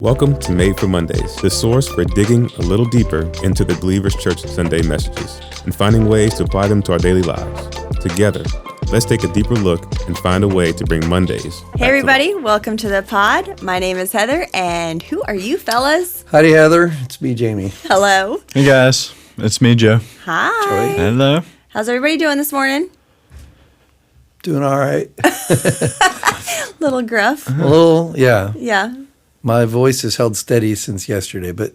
Welcome to Made for Mondays, the source for digging a little deeper into the Believers Church Sunday messages and finding ways to apply them to our daily lives. Together, let's take a deeper look and find a way to bring Mondays. Hey everybody, welcome to the pod. My name is Heather, and who are you fellas? Howdy, Heather. It's me, Jamey. Hello. Hey guys, it's me, Joe. Hi. Hello. How's everybody doing this morning? Doing all right. Little gruff. A little, yeah. Yeah. My voice has held steady since yesterday, but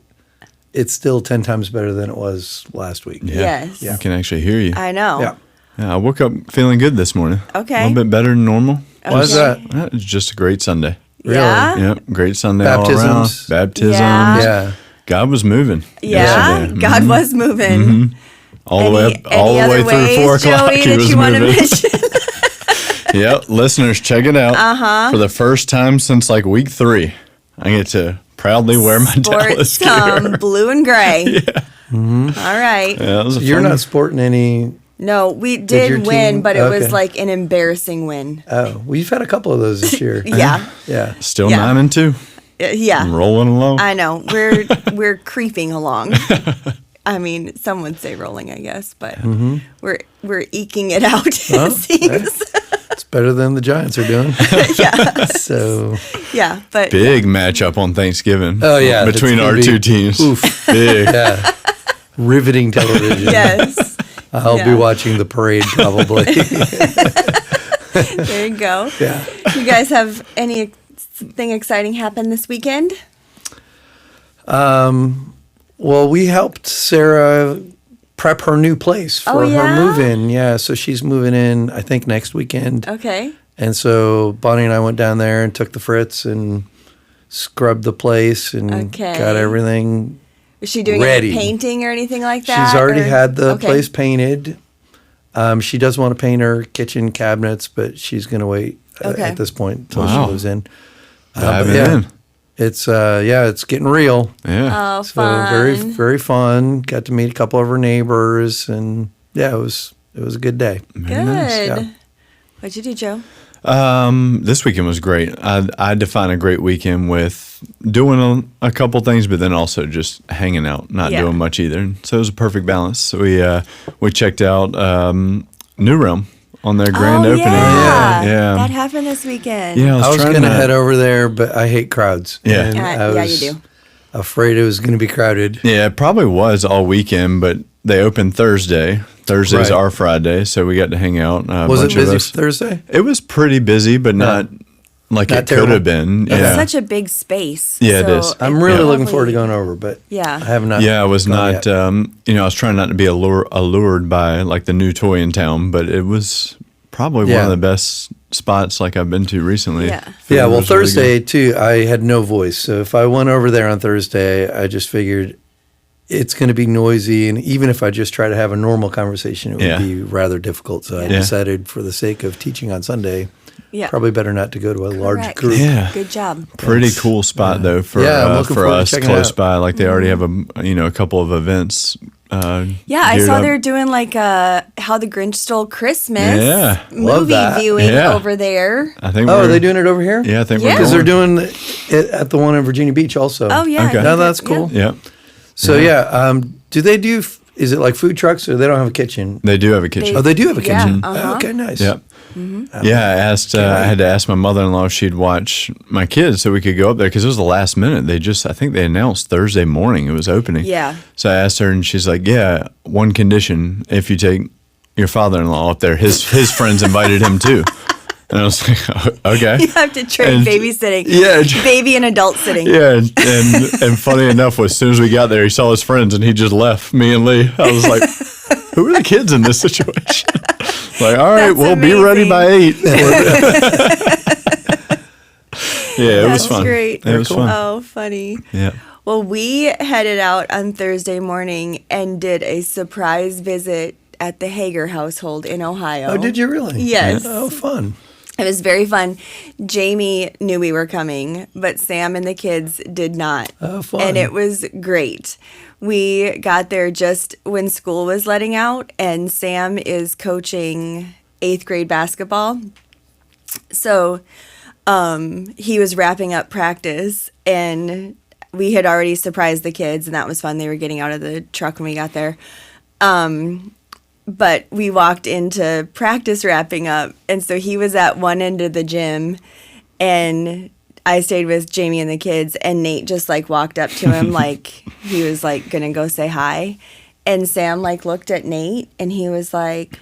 it's still 10 times better than it was last week. Yeah. Yes. I can actually hear you. I know. Yeah. Yeah, I woke up feeling good this morning. Okay. A little bit better than normal. Why is that? It's just a great Sunday. Really? Yeah. Yep, great Sunday all around. Baptisms. Baptisms. Yeah. Yeah. God was moving. Yeah. yesterday. God was moving. All the way up, all the Any way other through 4 ways, o'clock. Joey, He that was you want to moving. mention? Yep, listeners, check it out. For the first time since like week 3, I get to proudly wear my Dallas Sports gear. blue and gray. All right. Yeah, that was a You're fun- not sporting any. No, we your did win, team- but it was okay. like an embarrassing win. Oh, we've had a couple of those this year. Yeah. Yeah. still Yeah. 9-2. Yeah. I'm rolling along. I know. We're creeping along. I mean, some would say rolling, I guess, but we're eking it out. Well, It seems. It's better than the Giants are doing. Yeah. So, Yeah, but Big matchup on Thanksgiving. Oh, yeah, that's between gonna our be- two teams. oof. Big. Yeah. Riveting television. yes, I'll Yeah. be watching the parade probably. there you go. Yeah. You guys have anything exciting happen this weekend? Well, we helped Sarah prep her new place for Oh, yeah? her move-in. Yeah, so she's moving in, I think, next weekend. Okay. And so Bonnie and I went down there and took the Fritz and scrubbed the place and Okay. got everything. Is she doing Ready. any painting or anything like that? She's already or- had the Okay. place painted. She does want to paint her kitchen cabinets, but she's going to wait Okay. at this point until Wow. she moves in. Diving yeah, in. it's getting real. Yeah. Oh, So fun. very, very fun. Got to meet a couple of her neighbors, and yeah, it was a good day. Very nice. Good. Yeah. What'd you do, Joe? This weekend was great. I define a great weekend with doing a couple things, but then also just hanging out, not Yeah. doing much either. So it was a perfect balance. So we checked out New Realm on their grand opening. Yeah. That happened this weekend. Yeah, I was trying going to head over there, but I hate crowds. Yeah. And I Yeah, was you do. afraid it was going to be crowded. Yeah, it probably was all weekend, but they opened Thursday. Thursday's Right. our Friday, so we got to hang out. Was it bunch of busy us. Thursday? It was pretty busy, but not like Not it could terrible. have been. It's Yeah. such a big space. Yeah, it so is. I'm really probably- looking forward to going over, but Yeah. I have not. Yeah, I was gone not. yet. I was trying not to be allured by like the new toy in town, but it was probably one Yeah. of the best spots like I've been to recently. Yeah. Food Yeah, well, was really Thursday too, I had no voice. So if I went over there on Thursday, I just figured it's going to be noisy, and even if I just try to have a normal conversation, it would Yeah. be rather difficult. So I Yeah. decided, for the sake of teaching on Sunday, Yeah. probably better not to go to a large Correct. group. Yeah. Good job. Pretty cool spot though for Yeah, I'm looking for forward to us checking it close out. by. Like they already have a couple of events. Yeah, I geared saw up. they're doing like How the Grinch Stole Christmas Yeah. Love movie that. viewing Yeah. over there. I think. Oh, we're, are they doing it over here? Yeah, I think Yeah. we're Because they're going. doing it at the one in Virginia Beach also. Oh, yeah. I Okay. think No, that- that's cool. Yeah, So do they do? Is it like food trucks, or they don't have a kitchen? they do have a kitchen. Oh, they do have a Yeah, kitchen. uh-huh. Oh, okay, nice. Yep. Yeah, I asked. I had to ask my mother-in-law if she'd watch my kids so we could go up there because it was the last minute. I think they announced Thursday morning it was opening. Yeah. So I asked her, and she's like, "Yeah, one condition: if you take your father-in-law up there, his friends invited him too." And I was like, "Okay." You have to trade And- babysitting. Yeah. Baby and adult sitting. Yeah, and funny enough, as soon as we got there, he saw his friends and he just left me and Lee. I was like, "Who are the kids in this situation?" Like, all right, That's we'll be ready by 8. Yeah, it was That's fun. great. It was fun. Oh, funny. Yeah. Well, we headed out on Thursday morning and did a surprise visit at the Hager household in Ohio. Oh, did you really? Yes. Oh, fun. It was very fun. Jamey knew we were coming, but Sam and the kids did not. Oh, fun. And it was great. We got there just when school was letting out, and Sam is coaching 8th grade basketball. So he was wrapping up practice, and we had already surprised the kids, and that was fun. They were getting out of the truck when we got there. But we walked into practice wrapping up, and so he was at one end of the gym, and I stayed with Jamey and the kids, and Nate just like walked up to him like he was like gonna go say hi, and Sam like looked at Nate, and he was like,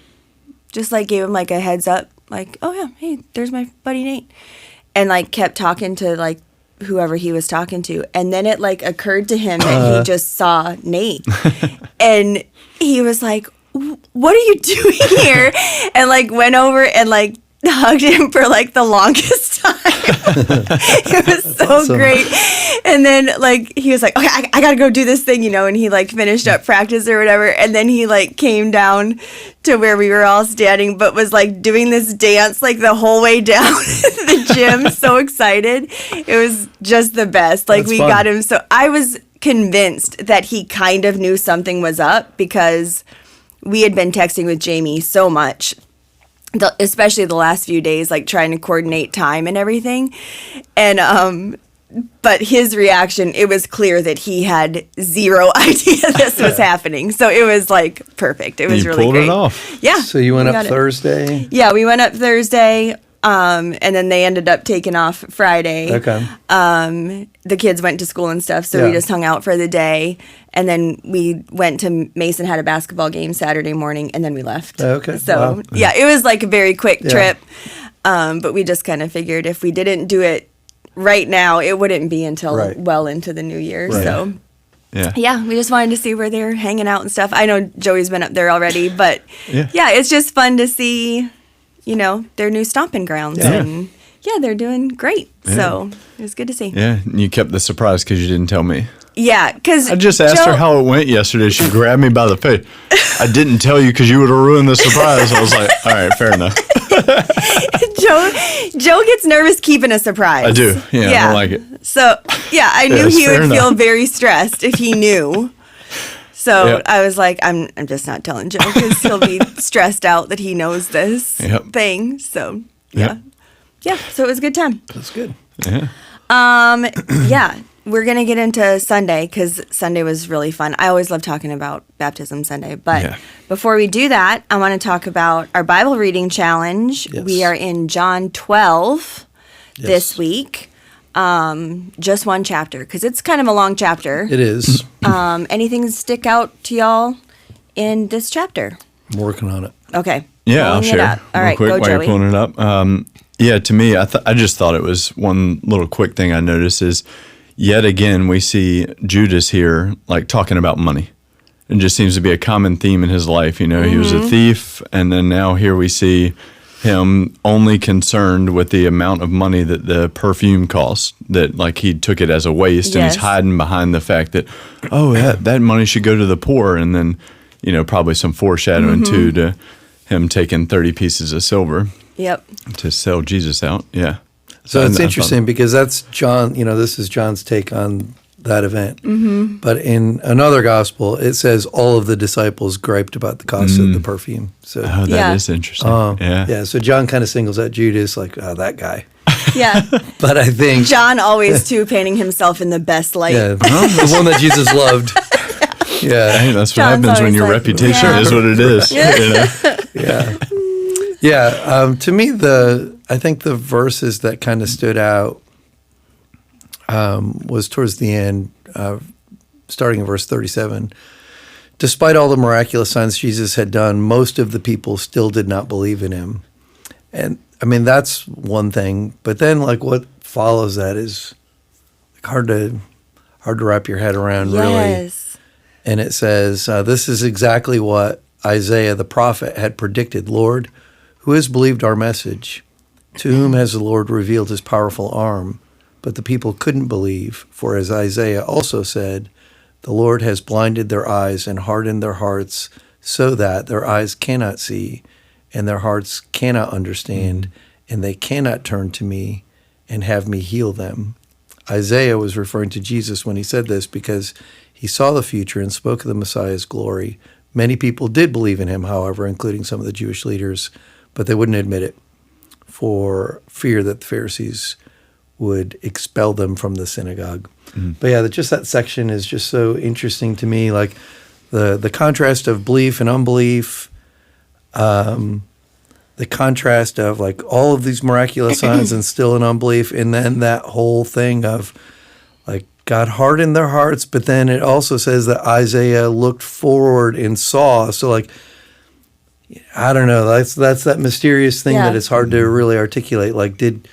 just like gave him like a heads up, like, oh yeah, hey, there's my buddy Nate, and like kept talking to like whoever he was talking to, and then it like occurred to him that he just saw Nate, and he was like, what are you doing here? And like went over and like hugged him for like the longest time. It was so awesome. Great. And then like he was like, okay, I gotta go do this thing, and he like finished up practice or whatever, and then he like came down to where we were all standing, but was like doing this dance like the whole way down the gym. So excited. It was just the best. Like, That's we fun. got him. So I was convinced that he kind of knew something was up, because we had been texting with Jamey so much, especially the last few days, like trying to coordinate time and everything. And, but his reaction, it was clear that he had zero idea this was happening. So it was like perfect. It was You really pulled great. it off. Yeah. So you went we up got it. Thursday? Yeah, we went up Thursday. And then they ended up taking off Friday. Okay. The kids went to school and stuff, so Yeah. we just hung out for the day. And then we went to Mason, had a basketball game Saturday morning, and then we left. Okay. So, Wow. yeah, it was like a very quick Yeah. trip. But we just kind of figured if we didn't do it right now, it wouldn't be until Right. well into the new year. Right. So, Yeah. yeah, we just wanted to see where they're hanging out and stuff. I know Joey's been up there already, but Yeah. it's just fun to see, their new stomping grounds. Yeah. And yeah, they're doing great. So it was good to see. Yeah. And you kept the surprise because you didn't tell me. Yeah, because I just asked her how it went yesterday. She grabbed me by the face. I didn't tell you because you would have ruined the surprise. I was like, all right, fair enough. Joe gets nervous keeping a surprise. I do. Yeah, I don't like it. So yeah, I knew Yes, he would fair feel enough. very stressed if he knew. So Yep. I was like, I'm just not telling Joe, because he'll be stressed out that he knows this Yep. thing. So yeah, Yep. yeah. So it was a good time. That's good. Yeah. Yeah, we're gonna get into Sunday, because Sunday was really fun. I always love talking about Baptism Sunday, but Yeah. before we do that, I want to talk about our Bible reading challenge. Yes. We are in John 12 Yes. this week. Just one chapter, because it's kind of a long chapter. It is. Anything stick out to y'all in this chapter? I'm working on it. Okay. Yeah, I'll Pulling it share. up. All real right, quick go while you're Joey. pulling it up. Yeah, to me, I just thought it was one little quick thing I noticed is yet again we see Judas here like talking about money. It just seems to be a common theme in his life. He was a thief, and then now here we see him only concerned with the amount of money that the perfume cost, that like he took it as a waste, and Yes. he's hiding behind the fact that, oh, that money should go to the poor, and then, probably some foreshadowing too to him taking 30 pieces of silver Yep. to sell Jesus out. Yeah. So I it's thought- interesting because that's John, this is John's take on that event. Mm-hmm. But in another gospel, it says all of the disciples griped about the cost of the perfume. So, Oh, that is Yeah. interesting. yeah. Yeah. So John kind of singles out Judas, like, oh, that guy. Yeah. But I think, John always too painting himself in the best light. yeah, the one that Jesus loved. Yeah. Hey, that's what John's happens when always your like, reputation yeah. is what it is. Yeah. Yeah. To me, I think the verses that kind of stood out was towards the end, starting in verse 37. Despite all the miraculous signs Jesus had done, most of the people still did not believe in him. And I mean, that's one thing. But then, like, what follows that is hard to wrap your head around, really. Yes. And it says, this is exactly what Isaiah the prophet had predicted. Lord, who has believed our message? To whom has the Lord revealed his powerful arm? But the people couldn't believe, for as Isaiah also said, the Lord has blinded their eyes and hardened their hearts, so that their eyes cannot see, and their hearts cannot understand, and they cannot turn to me and have me heal them. Isaiah was referring to Jesus when he said this because he saw the future and spoke of the Messiah's glory. Many people did believe in him, however, including some of the Jewish leaders, but they wouldn't admit it. for fear that the Pharisees would expel them from the synagogue. But yeah, just that section is just so interesting to me, like the contrast of belief and unbelief, the contrast of like all of these miraculous signs and still an unbelief, and then that whole thing of like God hardened their hearts, but then it also says that Isaiah looked forward and saw. So like, I don't know, that's that mysterious thing that it's hard to really articulate. Like, did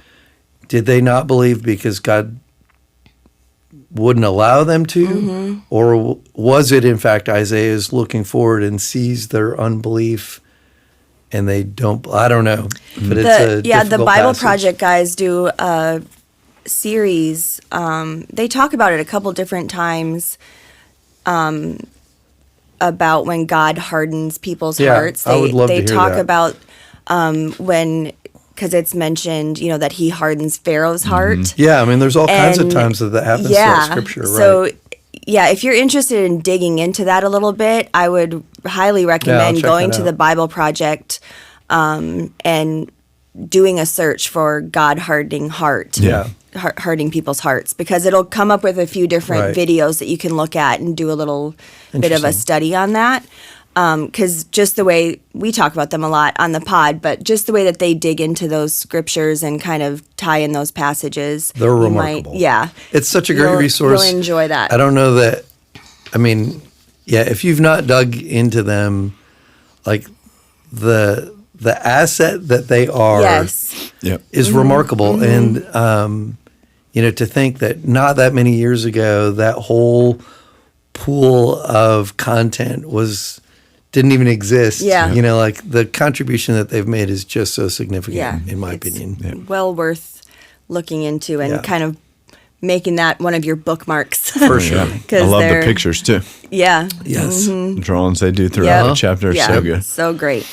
they not believe because God wouldn't allow them to? Or was it, in fact, Isaiah is looking forward and sees their unbelief and they don't? I don't know. But it's a the difficult Bible passage. Project guys do a series. They talk about it a couple different times about when God hardens people's hearts. I would love to they hear talk that. about when, because it's mentioned, that he hardens Pharaoh's heart. Yeah, I mean, there's all kinds of And times that happens throughout Scripture, right? So, if you're interested in digging into that a little bit, I would highly recommend check going that to out. the Bible Project and doing a search for God hardening heart. Yeah. Hardening people's hearts, because it'll come up with a few different Right. videos that you can look at and do a little bit of a Interesting. study on that. Because just the way we talk about them a lot on the pod, but just the way that they dig into those scriptures and kind of tie in those passages. They're you remarkable. Yeah. It's such a great resource. You'll enjoy that. I don't know that, I mean, if you've not dug into them, like the asset that they are Yes. Yep. is remarkable. And, to think that not that many years ago, that whole pool of content didn't even exist. Yeah. Like the contribution that they've made is just so significant, Yeah. in my It's opinion. well worth looking into and Yeah. kind of making that one of your bookmarks. For sure. I 'Cause love the they're- pictures too. Yeah. Yes. The drawings they do throughout the chapter are yeah. so good. So great.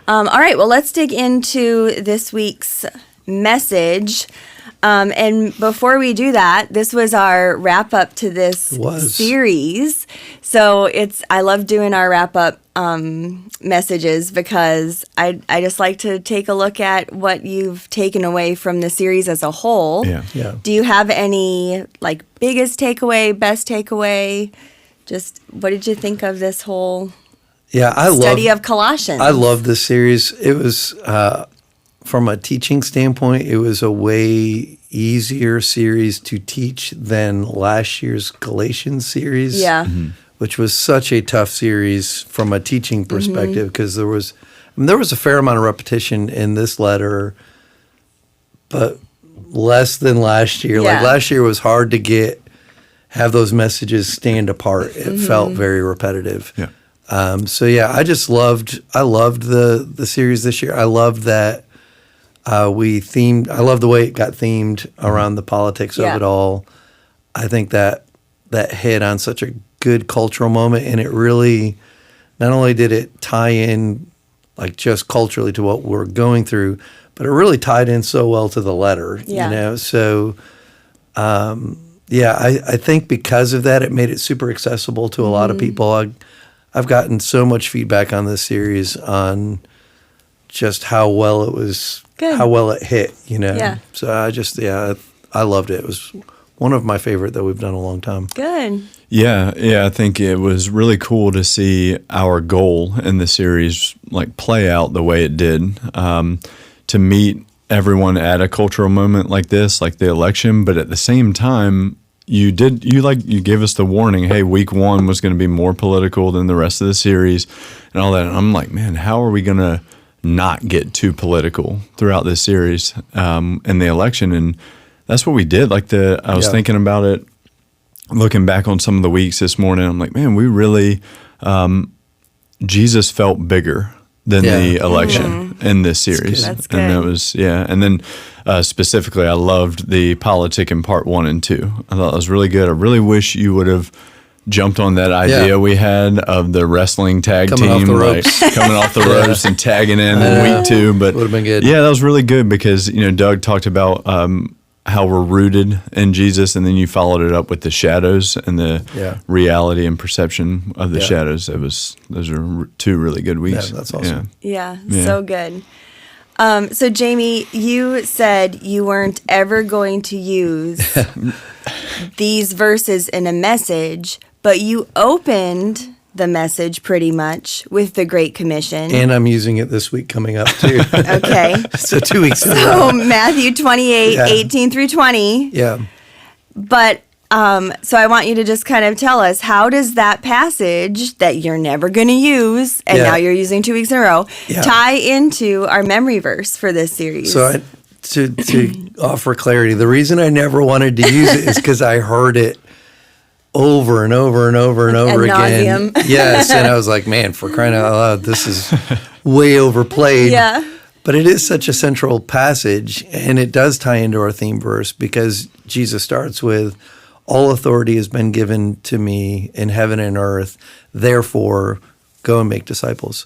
All right. Well, let's dig into this week's message. And before we do that, this was our wrap up to this It was. series. So I love doing our wrap up messages, because I just like to take a look at what you've taken away from the series as a whole. Yeah. Yeah. Do you have any like biggest takeaway, best takeaway? Just what did you think of this whole Yeah. study of Colossians? I love this series. It was, from a teaching standpoint, it was a way easier series to teach than last year's Galatians series. Yeah. Which was such a tough series from a teaching perspective, because there was a fair amount of repetition in this letter, but less than last year. Yeah. Like last year was hard to have those messages stand apart. It felt very repetitive. Yeah. I loved the series this year. I loved that I love the way it got themed around the politics of it all. I think that hit on such a good cultural moment, and it really, not only did it tie in like just culturally to what we're going through, but it really tied in so well to the letter, Yeah. So, I think because of that, it made it super accessible to a lot of people. I've gotten so much feedback on this series on just how well it was, Good. how well it hit, Yeah. So I loved it. It was one of my favorite that we've done in a long time. Good. Yeah, I think it was really cool to see our goal in the series like play out the way it did, to meet everyone at a cultural moment like this, like the election, but at the same time, you gave us the warning, hey, week 1 was going to be more political than the rest of the series and all that. And I'm like, man, how are we going to not get too political throughout this series in the election? And that's what we did. I was thinking about it, looking back on some of the weeks this morning. I'm like, man, we really, Jesus felt bigger than the election in this series. That's good. And that was, and then specifically, I loved the politic in part 1 and 2. I thought it was really good. I really wish you would have jumped on that idea we had of the wrestling tag Coming off team, the right? ropes. Coming off the ropes and tagging in week 2. But Would've been good. Yeah, that was really good because, Doug talked about how we're rooted in Jesus, and then you followed it up with the shadows and the reality and perception of the shadows. Those are 2 really good weeks. Yeah, that's awesome. Yeah. Yeah. So good. So, Jamey, you said you weren't ever going to use these verses in a message, but you opened the message pretty much with the Great Commission. And I'm using it this week coming up, too. Okay. So 2 weeks in a So, row. Matthew 28, 18 through 20. Yeah. But so I want you to just kind of tell us, how does that passage that you're never going to use, and now you're using 2 weeks in a row, tie into our memory verse for this series? So to offer clarity, the reason I never wanted to use it is because I heard it over and over and over and over again. Nauseam. Yes, and I was like, man, for crying out loud, this is way overplayed. Yeah. But it is such a central passage, and it does tie into our theme verse because Jesus starts with, all authority has been given to me in heaven and earth, therefore go and make disciples.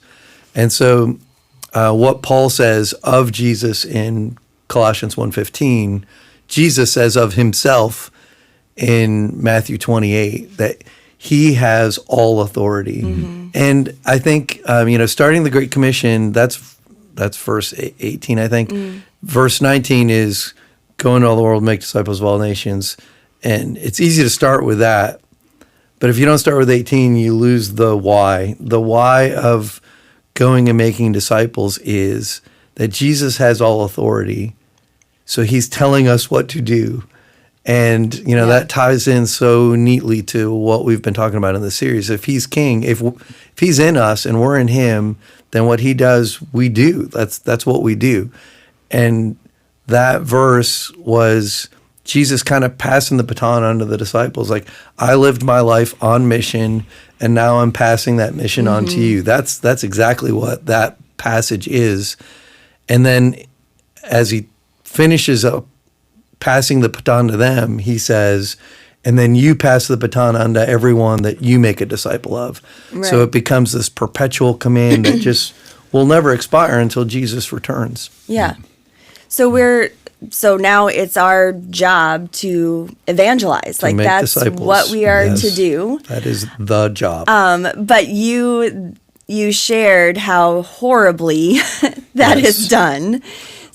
And so what Paul says of Jesus in Colossians 1:15, Jesus says of himself in Matthew 28, that he has all authority. Mm-hmm. And I think, starting the Great Commission, that's verse 18, I think. Verse 19 is, go into all the world, make disciples of all nations. And it's easy to start with that. But if you don't start with 18, you lose the why. The why of going and making disciples is that Jesus has all authority. So he's telling us what to do. And, that ties in so neatly to what we've been talking about in the series. If he's king, if he's in us and we're in him, then what he does, we do. That's what we do. And that verse was Jesus kind of passing the baton on to the disciples. Like, I lived my life on mission, and now I'm passing that mission on to you. That's exactly what that passage is. And then as he finishes up passing the baton to them, he says, and then you pass the baton on to everyone that you make a disciple of. Right. So it becomes this perpetual command that just will never expire until Jesus returns. Yeah. So now it's our job to evangelize. To make that's disciples. What we are to do. That is the job. But you shared how horribly that is done.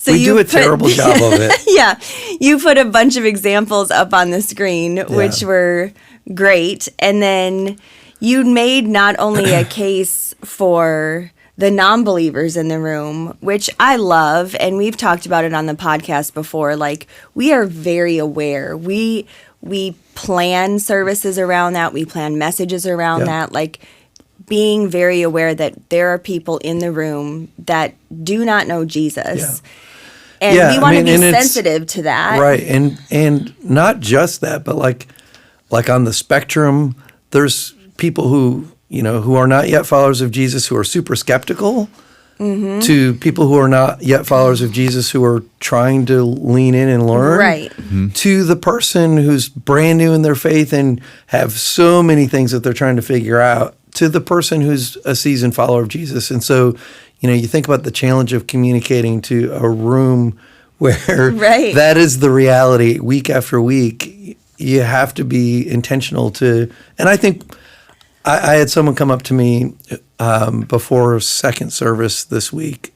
So we do a terrible job of it. Yeah. You put a bunch of examples up on the screen, which were great. And then you made not only a case for the non-believers in the room, which I love, and we've talked about it on the podcast before. Like, we are very aware. We plan services around that. We plan messages around that. Like, being very aware that there are people in the room that do not know Jesus. Yeah. And we want to be sensitive to that. Right. And not just that, but like on the spectrum, there's people who are not yet followers of Jesus who are super skeptical, to people who are not yet followers of Jesus who are trying to lean in and learn, right? To the person who's brand new in their faith and have so many things that they're trying to figure out, to the person who's a seasoned follower of Jesus. And so, you think about the challenge of communicating to a room where that is the reality week after week. You have to be intentional to, and I think I had someone come up to me before second service this week,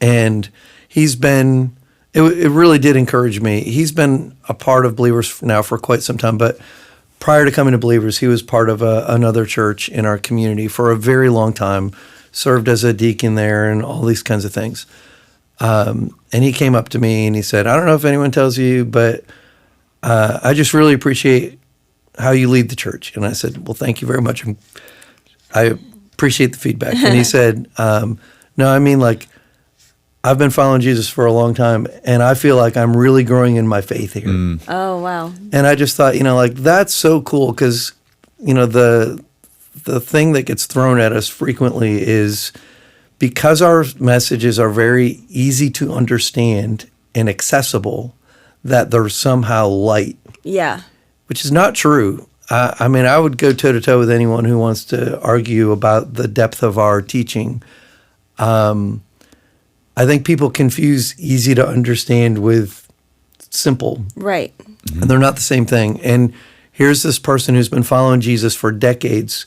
and he's been, it really did encourage me. He's been a part of Believers now for quite some time, but prior to coming to Believers, he was part of another church in our community for a very long time, served as a deacon there and all these kinds of things. And he came up to me and he said, I don't know if anyone tells you, but I just really appreciate how you lead the church. And I said, well, thank you very much. I appreciate the feedback. And he said, no, I mean, like, I've been following Jesus for a long time, and I feel like I'm really growing in my faith here. Oh, wow. And I just thought, that's so cool, because, the thing that gets thrown at us frequently is because our messages are very easy to understand and accessible, that they're somehow light. Yeah. Which is not true. I would go toe-to-toe with anyone who wants to argue about the depth of our teaching. I think people confuse easy to understand with simple. Right. And they're not the same thing. And here's this person who's been following Jesus for decades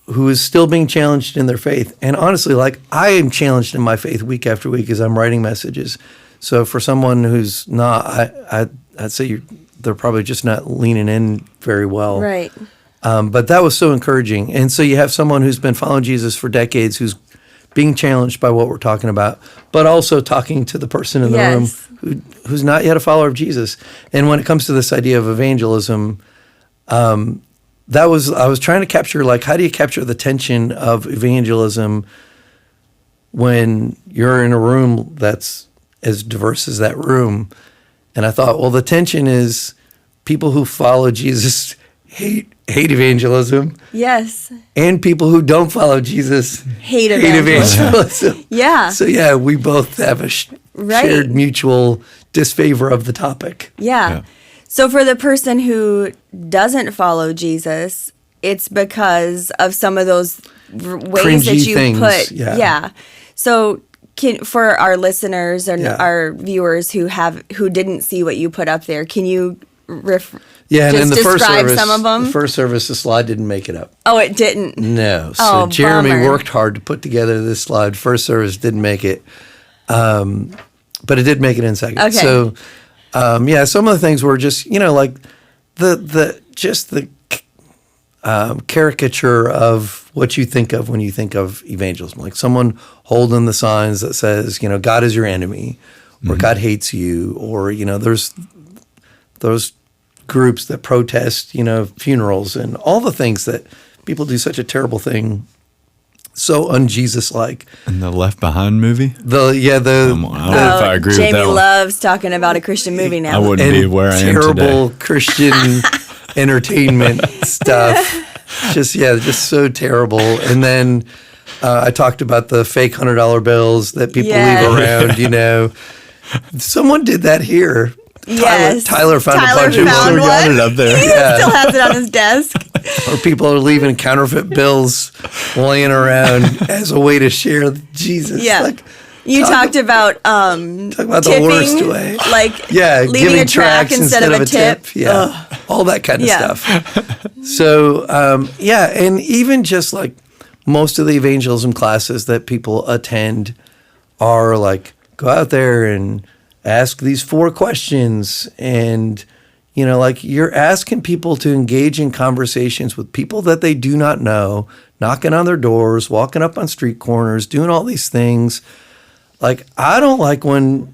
who is still being challenged in their faith. And honestly, like I am challenged in my faith week after week as I'm writing messages. So for someone who's not, I'd say they're probably just not leaning in very well. Right. But that was so encouraging. And so you have someone who's been following Jesus for decades who's being challenged by what we're talking about, but also talking to the person in the room who's not yet a follower of Jesus. And when it comes to this idea of evangelism, I was trying to capture, like, how do you capture the tension of evangelism when you're in a room that's as diverse as that room? And I thought, well, the tension is people who follow Jesus hate evangelism. Yes. And people who don't follow Jesus hate evangelism. Yeah. So yeah, we both have a shared mutual disfavor of the topic. Yeah. So for the person who doesn't follow Jesus, it's because of some of those ways Cringy that you things. put. Yeah. So for our listeners and our viewers who didn't see what you put up there, can you and in the first service, some of them? The first service, the slide didn't make it up. Oh, it didn't? No. So Jeremy bummer. worked hard to put together this slide. First service didn't make it, but it did make it in second. Okay. So, some of the things were just, like the caricature of what you think of when you think of evangelism, like someone holding the signs that says, God is your enemy, or God hates you, or, there's those groups that protest, funerals and all the things that people do such a terrible thing, so un-Jesus-like. And the Left Behind movie? I don't know if I agree with that Jamey one. loves talking about a Christian movie now. I wouldn't be where I am today. Terrible Christian entertainment stuff. Just so terrible. And then I talked about the fake $100 bills that people leave around, Someone did that here. Yes. Tyler found a bunch of found them. one. Got it up there. He still has it on his desk. Or people are leaving counterfeit bills laying around as a way to share Jesus. Yeah. You talked about tipping, the worst way. Like leaving giving a track instead of a tip. Yeah. All that kind of stuff. So, and even just like most of the evangelism classes that people attend are like, go out there and ask these 4 questions. And, you're asking people to engage in conversations with people that they do not know, knocking on their doors, walking up on street corners, doing all these things. Like, I don't like when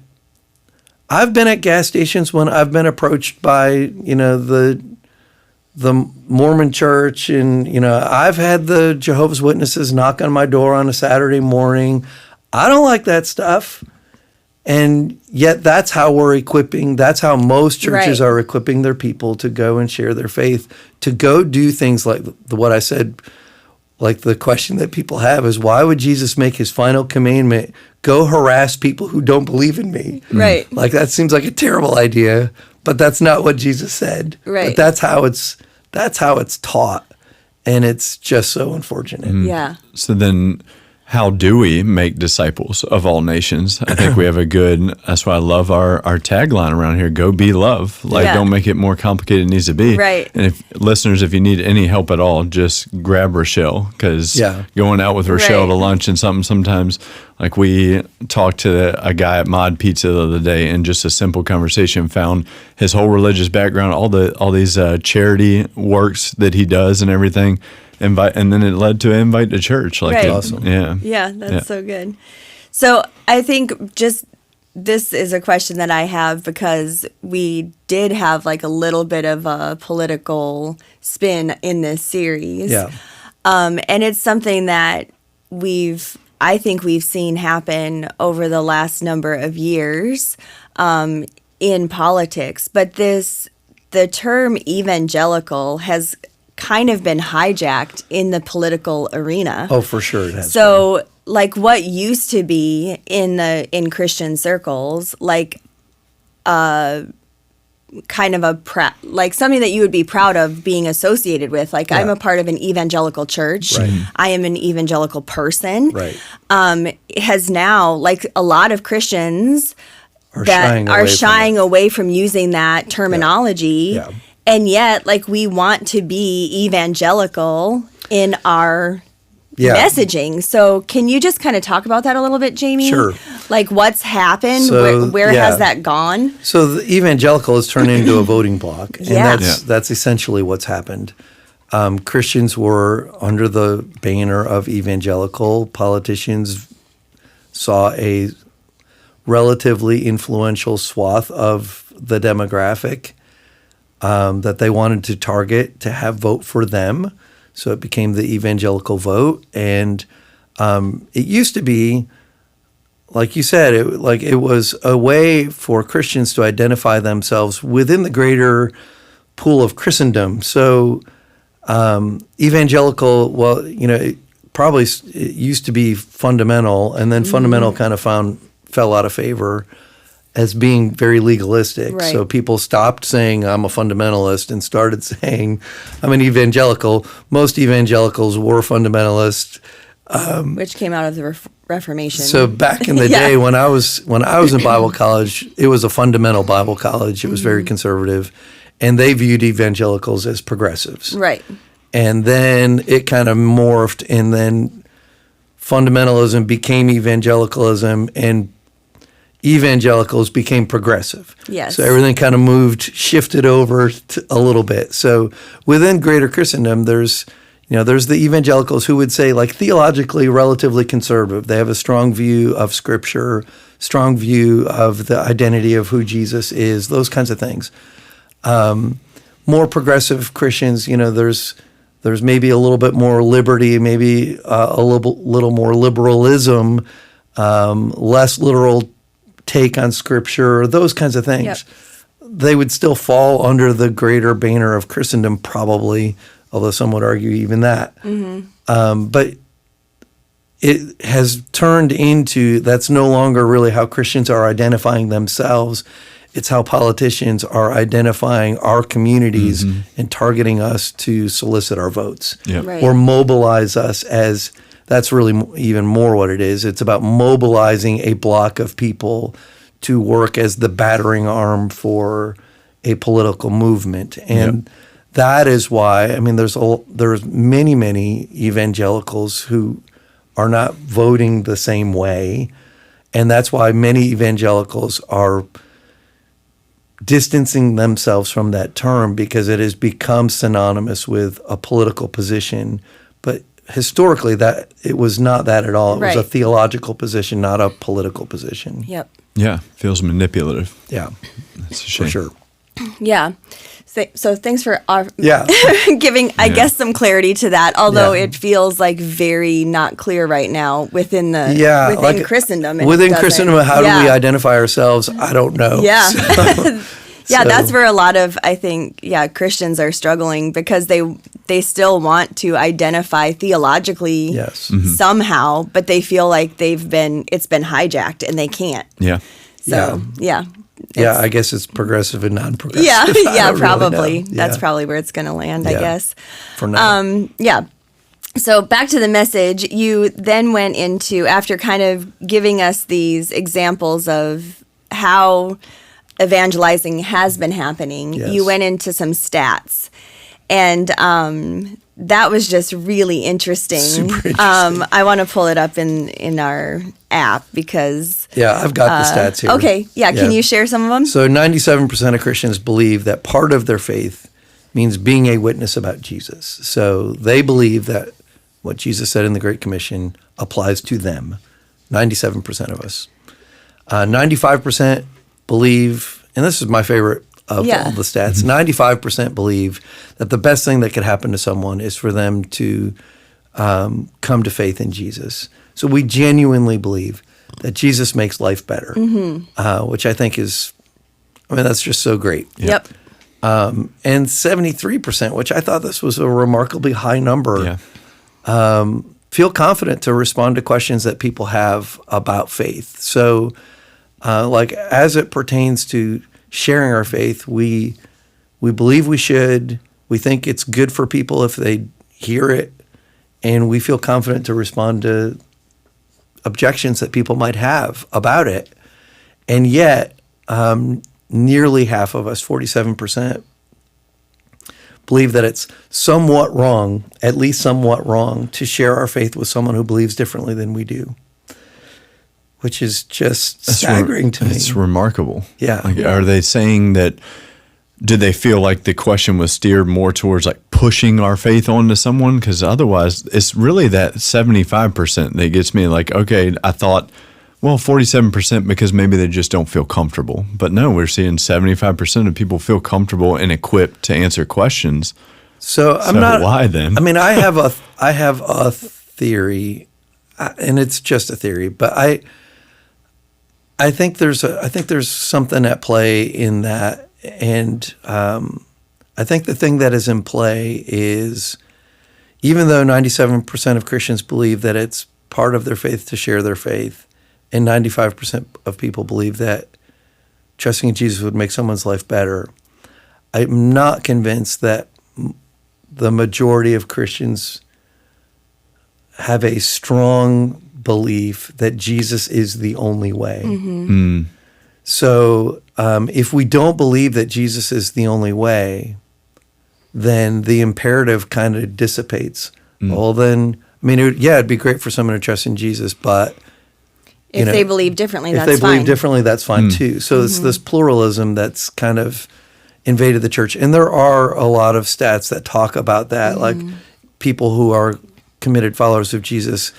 I've been at gas stations when I've been approached by, the Mormon church, and, I've had the Jehovah's Witnesses knock on my door on a Saturday morning. I don't like that stuff. And yet that's how we're equipping, that's how most churches are equipping their people to go and share their faith, to go do things like what I said, like the question that people have is, why would Jesus make his final commandment, go harass people who don't believe in me? Right. Like that seems like a terrible idea, but that's not what Jesus said. Right. But that's how it's taught. And it's just so unfortunate. Yeah. So then how do we make disciples of all nations? I think we have that's why I love our tagline around here, go be love. Don't make it more complicated than it needs to be. Right. And if you need any help at all, just grab Rochelle, because going out with Rochelle to lunch and sometimes, like we talked to a guy at Mod Pizza the other day, and just a simple conversation found his whole religious background, all these charity works that he does and everything. And then it led to an invite to church. Awesome. Yeah, that's so good. So I think just this is a question that I have, because we did have like a little bit of a political spin in this series. Yeah. And it's something that I think we've seen happen over the last number of years in politics. But the term evangelical has kind of been hijacked in the political arena. Oh, for sure it has. So, like what used to be in Christian circles, like kind of like something that you would be proud of being associated with. Like I'm a part of an evangelical church. Right. I am an evangelical person. Right. It has now, like a lot of Christians are shying away from using that terminology. Yeah. And yet, like, we want to be evangelical in our Yeah. messaging. So can you just kind of talk about that a little bit, Jamey? Sure. Like what's happened? So, where yeah. has that gone? So the evangelical has turned into a voting bloc, and Yeah. that's essentially what's happened. Christians were under the banner of evangelical. Politicians saw a relatively influential swath of the demographic that they wanted to target to have vote for them. So it became the evangelical vote, and it used to be, like you said, it was a way for Christians to identify themselves within the greater pool of Christendom. So evangelical, well, it used to be fundamental, and then fundamental kind of fell out of favor as being very legalistic. Right. So people stopped saying I'm a fundamentalist and started saying I'm an evangelical. Most evangelicals were fundamentalists. Which came out of the Reformation. So back in the day when I was in Bible college, it was a fundamental Bible college. It was very conservative, and they viewed evangelicals as progressives. Right. And then it kind of morphed, and then fundamentalism became evangelicalism, and evangelicals became progressive. Yes. So everything kind of shifted over a little bit. So within greater Christendom, there's the evangelicals who would say, like, theologically relatively conservative. They have a strong view of Scripture, strong view of the identity of who Jesus is, those kinds of things. More progressive Christians, there's maybe a little bit more liberty, maybe a little more liberalism, less literal take on Scripture, those kinds of things. Yep. They would still fall under the greater banner of Christendom, probably, although some would argue even that. But it has turned into, that's no longer really how Christians are identifying themselves. It's how politicians are identifying our communities and targeting us to solicit our votes Right. or mobilize us as, that's really even more what it is. It's about mobilizing a block of people to work as the battering arm for a political movement. And that is why, there's many evangelicals who are not voting the same way. And that's why many evangelicals are distancing themselves from that term, because it has become synonymous with a political position. But historically, that it was not that at all. It was a Right. theological position, not a political position. Yep. Yeah, feels manipulative. Yeah, That's a shame. for sure. Yeah. So thanks for Yeah. giving, I Yeah. guess, some clarity to that. Although Yeah. it feels like very not clear right now within Christendom. and Within it doesn't- Christendom, how do we identify ourselves? I don't know. Yeah. Yeah, So- that's where a lot of, I think, Christians are struggling, because they still want to identify theologically Yes. somehow, but they feel like it's been hijacked and they can't. Yeah. So, yeah. Yeah, I guess it's progressive and non-progressive. Yeah, I don't really probably. know. That's Yeah. probably where it's going to land, I Yeah. guess. For now. Yeah. So back to the message, you then went into, after kind of giving us these examples of how evangelizing has been happening, Yes. you went into some stats. And that was just really interesting. Super interesting. I want to pull it up in our app because... Yeah, I've got the stats here. Okay, yeah, can you share some of them? So 97% of Christians believe that part of their faith means being a witness about Jesus. So they believe that what Jesus said in the Great Commission applies to them. 97% of us. 95% believe, and this is my favorite of all the stats, 95% believe that the best thing that could happen to someone is for them to come to faith in Jesus. So we genuinely believe that Jesus makes life better, which I think is, that's just so great. Yep. And 73%, which I thought this was a remarkably high number, feel confident to respond to questions that people have about faith. So, as it pertains to sharing our faith, we believe we should. We think it's good for people if they hear it, and we feel confident to respond to objections that people might have about it. And yet, nearly half of us, 47%, believe that it's somewhat wrong, at least somewhat wrong, to share our faith with someone who believes differently than we do, which is just staggering to me. It's remarkable. Yeah. Like, are they saying that, did they feel like the question was steered more towards like pushing our faith onto someone? Because otherwise, it's really that 75% that gets me like, okay, I thought, well, 47% because maybe they just don't feel comfortable. But no, we're seeing 75% of people feel comfortable and equipped to answer questions. So I'm not. Why then? I mean, I have a theory, and it's just a theory, but I think there's something at play in that, and I think the thing that is in play is, even though 97% of Christians believe that it's part of their faith to share their faith, and 95% of people believe that trusting in Jesus would make someone's life better, I'm not convinced that the majority of Christians have a strong belief that Jesus is the only way. So if we don't believe that Jesus is the only way, then the imperative kind of dissipates. Well, then, I mean, it'd be great for someone to trust in Jesus, but if they believe differently, that's fine. If they believe differently, that's fine too. So it's this pluralism that's kind of invaded the church. And there are a lot of stats that talk about that, like people who are committed followers of Jesus.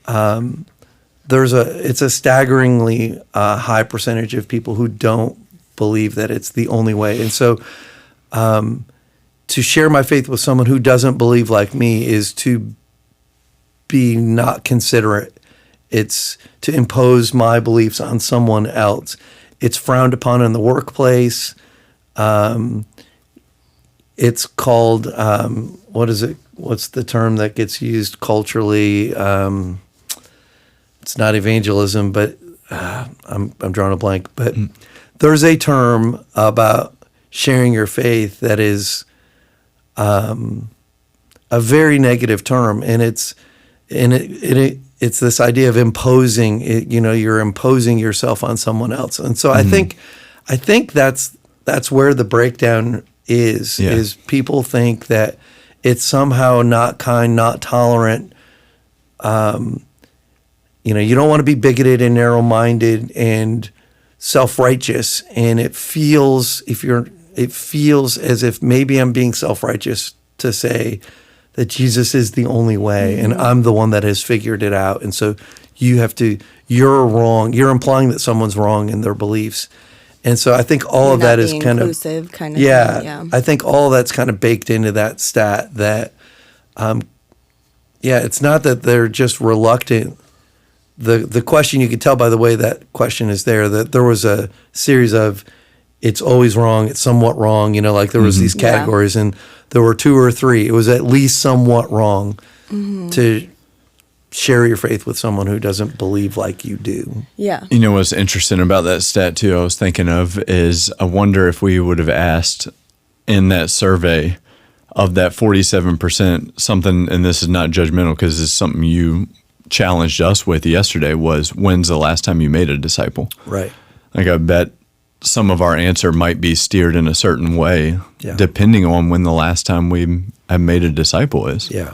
It's a staggeringly high percentage of people who don't believe that it's the only way. And so to share my faith with someone who doesn't believe like me is to be not considerate. It's to impose my beliefs on someone else. It's frowned upon in the workplace. It's called, what is it? What's the term that gets used culturally? It's not evangelism, but I'm drawing a blank. But there's a term about sharing your faith that is a very negative term, and it's this idea of imposing. You're imposing yourself on someone else, and so I think that's where the breakdown is. Yeah. Is people think that it's somehow not kind, not tolerant. You don't want to be bigoted and narrow-minded and self-righteous, and it feels as if maybe I'm being self-righteous to say that Jesus is the only way, and I'm the one that has figured it out, and so you're wrong. You're implying that someone's wrong in their beliefs, and so I think all of that is kind of inclusive, kind of thing, yeah. I think all of that's kind of baked into that stat that, it's not that they're just reluctant. The question, you could tell by the way that question is there, that there was a series of it's always wrong, it's somewhat wrong, like there was these categories, and there were 2 or 3. It was at least somewhat wrong to share your faith with someone who doesn't believe like you do. Yeah. You know what's interesting about that stat too, I was thinking of, is I wonder if we would have asked in that survey of that 47% something, and this is not judgmental because it's something you challenged us with yesterday, was when's the last time you made a disciple? Right. Like, I bet some of our answer might be steered in a certain way, depending on when the last time we have made a disciple is. Yeah.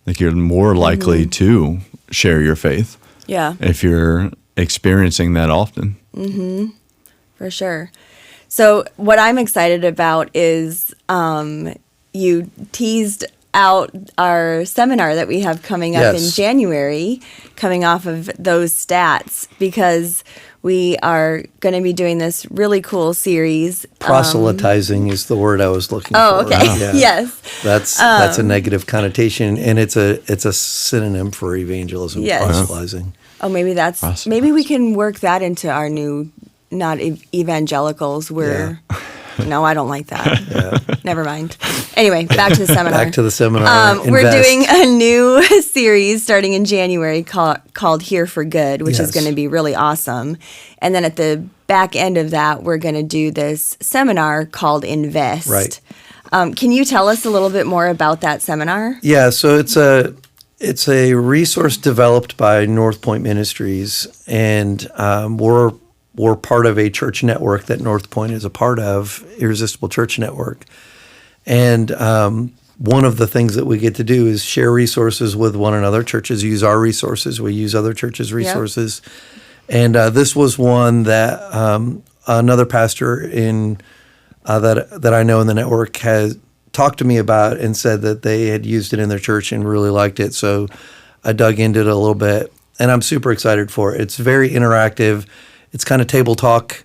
Like, you're more likely to share your faith. Yeah. If you're experiencing that often. For sure. So what I'm excited about is you teased out our seminar that we have coming up in January, coming off of those stats, because we are going to be doing this really cool series. Proselytizing is the word I was looking for. Oh, okay. Yeah. Yes. That's a negative connotation, and it's a synonym for evangelism. Yes. Proselytizing. Oh, maybe we can work that into our new, not evangelicals. No, I don't like that. Never mind. Anyway, back to the seminar. Back to the seminar. We're doing a new series starting in January called Here for Good, which is going to be really awesome. And then at the back end of that, we're going to do this seminar called Invest. Right. Can you tell us a little bit more about that seminar? Yeah, so it's a resource developed by North Point Ministries, and we're part of a church network that North Point is a part of, Irresistible Church Network. And one of the things that we get to do is share resources with one another. Churches use our resources. We use other churches' resources. And this was one that another pastor in that I know in the network has talked to me about and said that they had used it in their church and really liked it. So I dug into it a little bit, and I'm super excited for it. It's very interactive. It's kind of table talk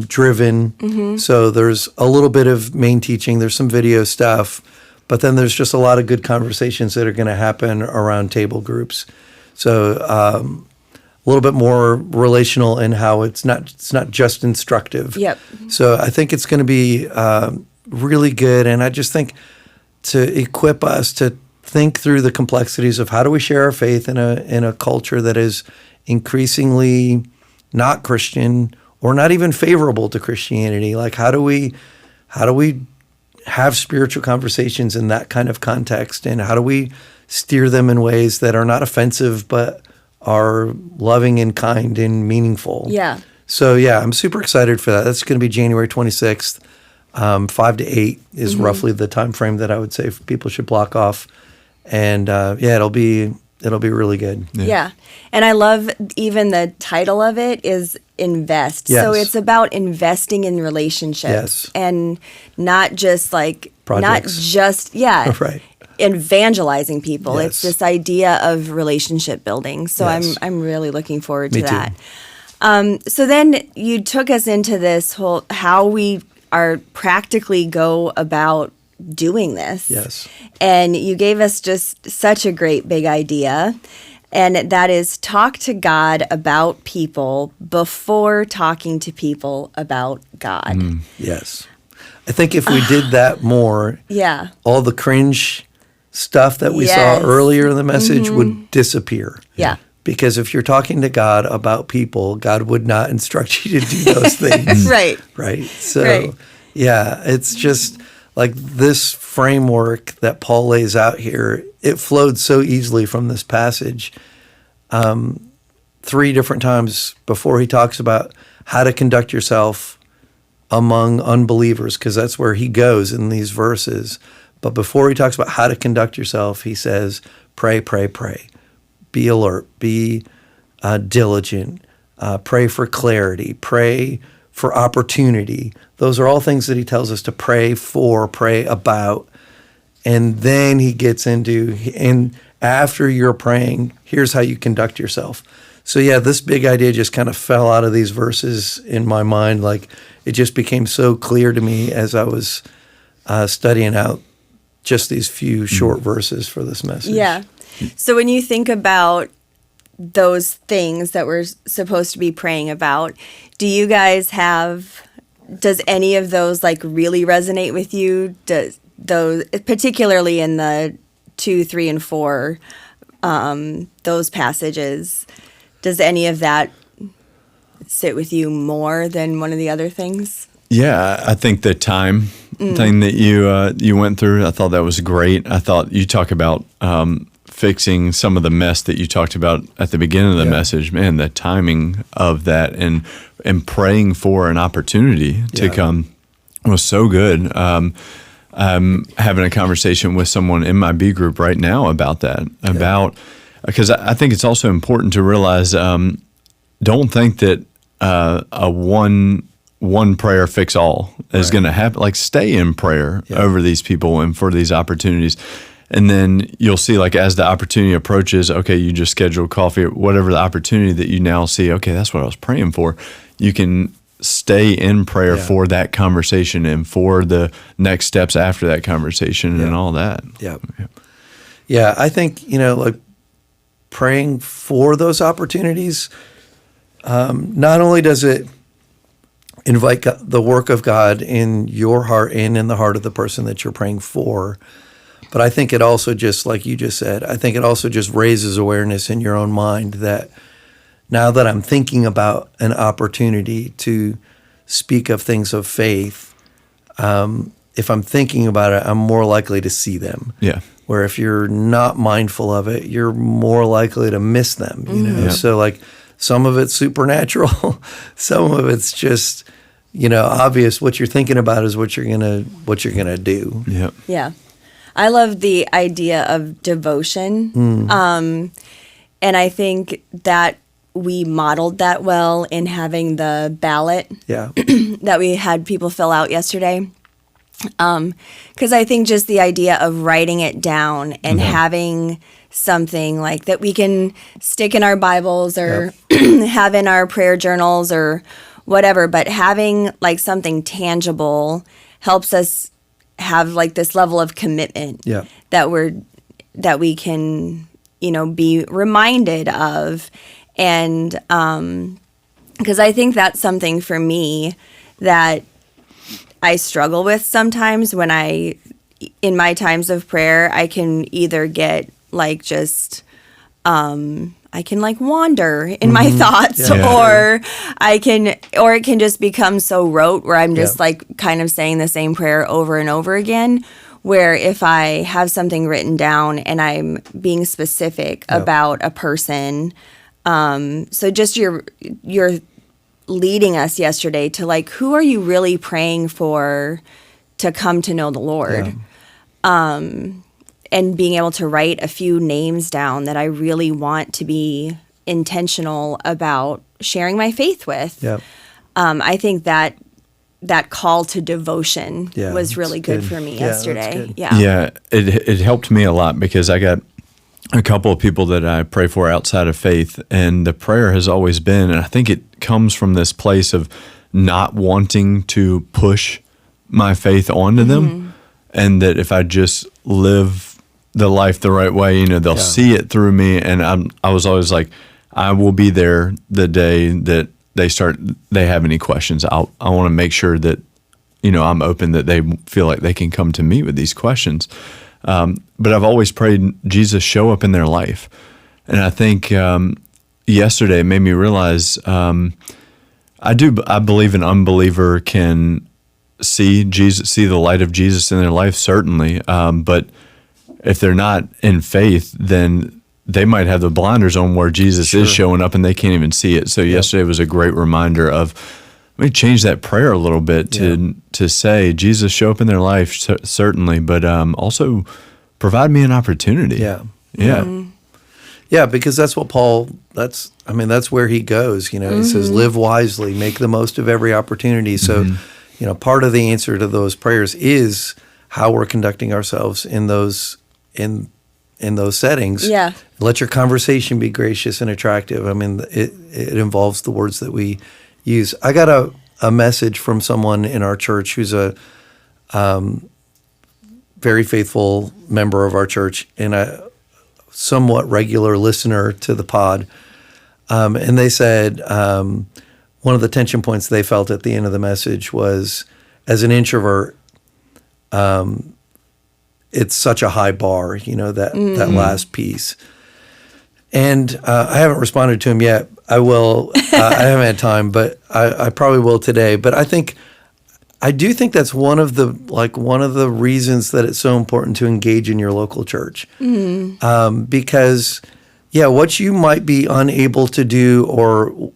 driven. So there's a little bit of main teaching. There's some video stuff, but then there's just a lot of good conversations that are going to happen around table groups. So a little bit more relational in how it's not just instructive. Yep. So I think it's going to be really good, and I just think to equip us to think through the complexities of how do we share our faith in a culture that is increasingly not Christian or not even favorable to Christianity. Like how do we have spiritual conversations in that kind of context, and how do we steer them in ways that are not offensive but are loving and kind and meaningful? Yeah. So yeah, I'm super excited for that. That's going to be January 26th. 5 to 8 is roughly the time frame that I would say people should block off. And it'll be really good. Yeah. And I love even the title of it is Invest. Yes. So it's about investing in relationships and not just like Projects. Right. evangelizing people. Yes. It's this idea of relationship building. So Yes. I'm really looking forward to Me too. that. So then you took us into this whole how we are practically go about doing this. Yes. And you gave us just such a great big idea. And that is talk to God about people before talking to people about God. Yes. I think if we did that more, Yeah. all the cringe stuff that we Yes. saw earlier in the message would disappear. Yeah. Because if you're talking to God about people, God would not instruct you to do those things. Right. Right. So, Right. yeah, it's just like this framework that Paul lays out here, it flowed so easily from this passage. 3 different times before he talks about how to conduct yourself among unbelievers, because that's where he goes in these verses. But before he talks about how to conduct yourself, he says, pray, pray, pray. Be alert, be diligent, pray for clarity, pray for opportunity. Those are all things that he tells us to pray for, pray about. And then he gets into, and after you're praying, here's how you conduct yourself. So yeah, this big idea just kind of fell out of these verses in my mind. Like it just became so clear to me as I was studying out just these few short verses for this message. Yeah. So when you think about those things that we're supposed to be praying about, do you guys does any of those like really resonate with you? Does those, particularly in the 2, 3, and 4, those passages, does any of that sit with you more than one of the other things? Yeah, I think the time thing that you went through, I thought that was great. I thought you talk about fixing some of the mess that you talked about at the beginning of the message. Man, the timing of that and praying for an opportunity to come was so good. I'm having a conversation with someone in my B group right now about that, because I think it's also important to realize, don't think that a one prayer fix all is going to happen. Like stay in prayer over these people and for these opportunities. And then you'll see, like, as the opportunity approaches, okay, you just schedule coffee, or whatever the opportunity that you now see, okay, that's what I was praying for. You can stay in prayer for that conversation and for the next steps after that conversation and all that. Yeah, I think, like praying for those opportunities, not only does it invite the work of God in your heart and in the heart of the person that you're praying for, but I think it also just, like you just said, I think it also just raises awareness in your own mind that now that I'm thinking about an opportunity to speak of things of faith, if I'm thinking about it, I'm more likely to see them. Yeah. Where if you're not mindful of it, you're more likely to miss them, you know? Yeah. So like some of it's supernatural, some of it's just obvious. What you're thinking about is what you're gonna do. Yep. Yeah. I love the idea of devotion. And I think that we modeled that well in having the ballot Yeah. that we had people fill out yesterday. Because I think just the idea of writing it down and having something like that we can stick in our Bibles or have in our prayer journals or whatever, but having like something tangible helps us have like this level of commitment that we can, be reminded of. And because I think that's something for me that I struggle with sometimes when in my times of prayer, I can either get like just, I can like wander in my thoughts or it can just become so rote where I'm just like kind of saying the same prayer over and over again. Where if I have something written down and I'm being specific about a person, so just you're leading us yesterday to like, who are you really praying for to come to know the Lord? And being able to write a few names down that I really want to be intentional about sharing my faith with. I think that call to devotion was really good for me yesterday. Yeah, it helped me a lot because I got a couple of people that I pray for outside of faith, and the prayer has always been, and I think it comes from this place of not wanting to push my faith onto them, and that if I just live the life the right way, they'll see it through me, and I was always like, I will be there the day that they have any questions. I want to make sure that, I'm open, that they feel like they can come to me with these questions. But I've always prayed, Jesus, show up in their life. And I think yesterday it made me realize I believe an unbeliever can see the light of Jesus in their life, certainly. But if they're not in faith, then they might have the blinders on where Jesus is showing up and they can't even see it. So yesterday was a great reminder of, let me change that prayer a little bit to say, Jesus, show up in their life, certainly, but also provide me an opportunity. Yeah, because that's what Paul, that's where he goes, he says, live wisely, make the most of every opportunity. So, part of the answer to those prayers is how we're conducting ourselves in those settings. Let your conversation be gracious and attractive. It involves the words that we use. I got a message from someone in our church who's a very faithful member of our church and a somewhat regular listener to the pod. And they said one of the tension points they felt at the end of the message was, as an introvert, it's such a high bar, that last piece. And I haven't responded to him yet. I will. I haven't had time, but I probably will today. But I do think that's one of the reasons that it's so important to engage in your local church, because what you might be unable to do or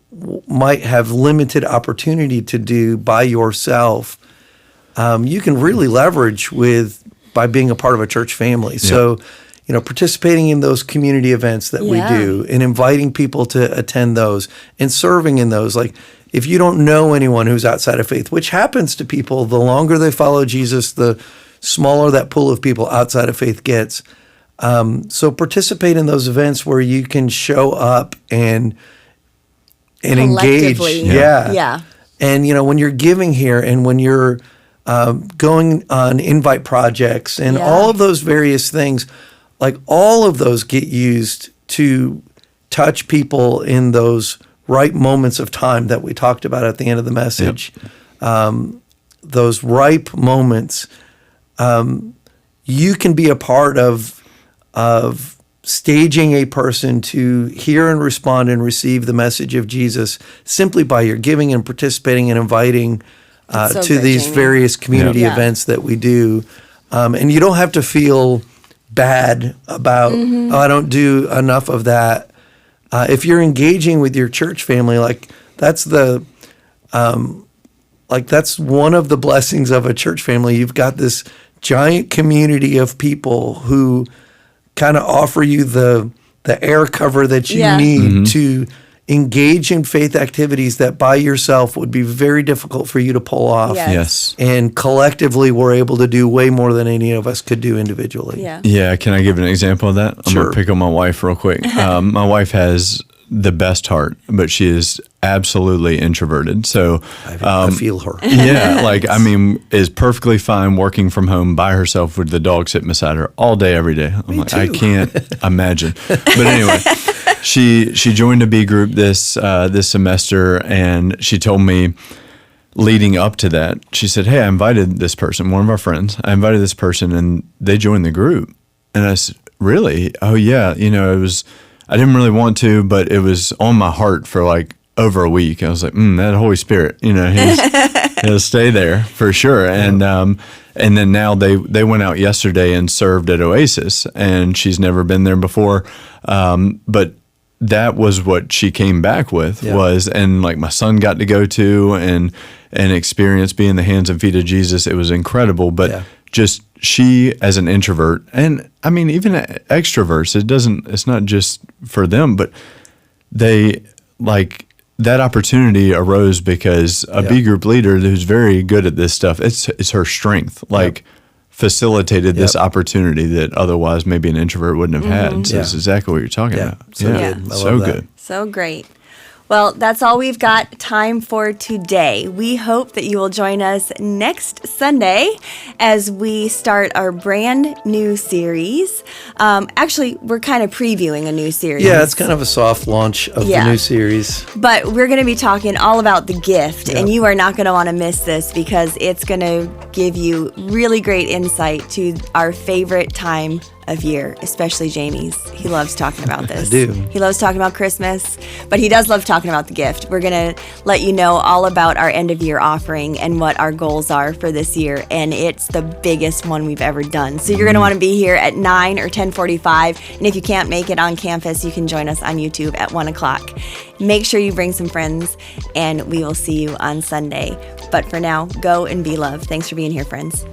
might have limited opportunity to do by yourself, you can really leverage by being a part of a church family. So, participating in those community events that we do and inviting people to attend those and serving in those. Like, if you don't know anyone who's outside of faith, which happens to people, the longer they follow Jesus, the smaller that pool of people outside of faith gets. So participate in those events where you can show up and engage. And, when you're giving here and when you're going on invite projects and all of those various things, like all of those get used to touch people in those right moments of time that we talked about at the end of the message. Those ripe moments, you can be a part of staging a person to hear and respond and receive the message of Jesus simply by your giving and participating and inviting to these Jamey. Various community events that we do. And you don't have to feel bad about, I don't do enough of that. If you're engaging with your church family, like that's the like that's one of the blessings of a church family. You've got this giant community of people who kind of offer you the air cover that you need to engage in faith activities that by yourself would be very difficult for you to pull off. Yes. And collectively, we're able to do way more than any of us could do individually. Yeah. Can I give an example of that? I'm Sure. going to pick on my wife real quick. My wife has the best heart, but she is absolutely introverted. So I feel her. yeah, like, I mean, is perfectly fine working from home by herself with the dog sitting beside her all day, every day. I'm like, I can't imagine. But anyway, she joined a B group this semester, and she told me leading up to that, she said, hey, I invited this person, one of our friends. I invited this person, and they joined the group. And I said, really? Oh, yeah. You know, I didn't really want to, but it was on my heart for like over a week. I was like, that Holy Spirit, you know, he'll stay there for sure. And then now they went out yesterday and served at Oasis, and she's never been there before. But that was what she came back with and like my son got to go to and experience being the hands and feet of Jesus. It was incredible, but just she as an introvert, and I mean, even extroverts, it's not just for them, but they like that opportunity arose because a B group leader who's very good at this stuff, it's her strength, like facilitated this opportunity that otherwise maybe an introvert wouldn't have had. So it's exactly what you're talking about. So good. I so love that. good. So great. Well, that's all we've got time for today. We hope that you will join us next Sunday as we start our brand new series. Actually, we're kind of previewing a new series. Yeah, it's kind of a soft launch of the new series. But we're going to be talking all about the gift, and you are not going to want to miss this because it's going to give you really great insight to our favorite time of year, especially Jamey's. He loves talking about this. I do. He loves talking about Christmas, but he does love talking about the gift. We're going to let you know all about our end of year offering and what our goals are for this year, and it's the biggest one we've ever done. So you're going to want to be here at 9 or 10:45, and if you can't make it on campus, you can join us on YouTube at 1 o'clock. Make sure you bring some friends, and we will see you on Sunday. But for now, go and be loved. Thanks for being here, friends.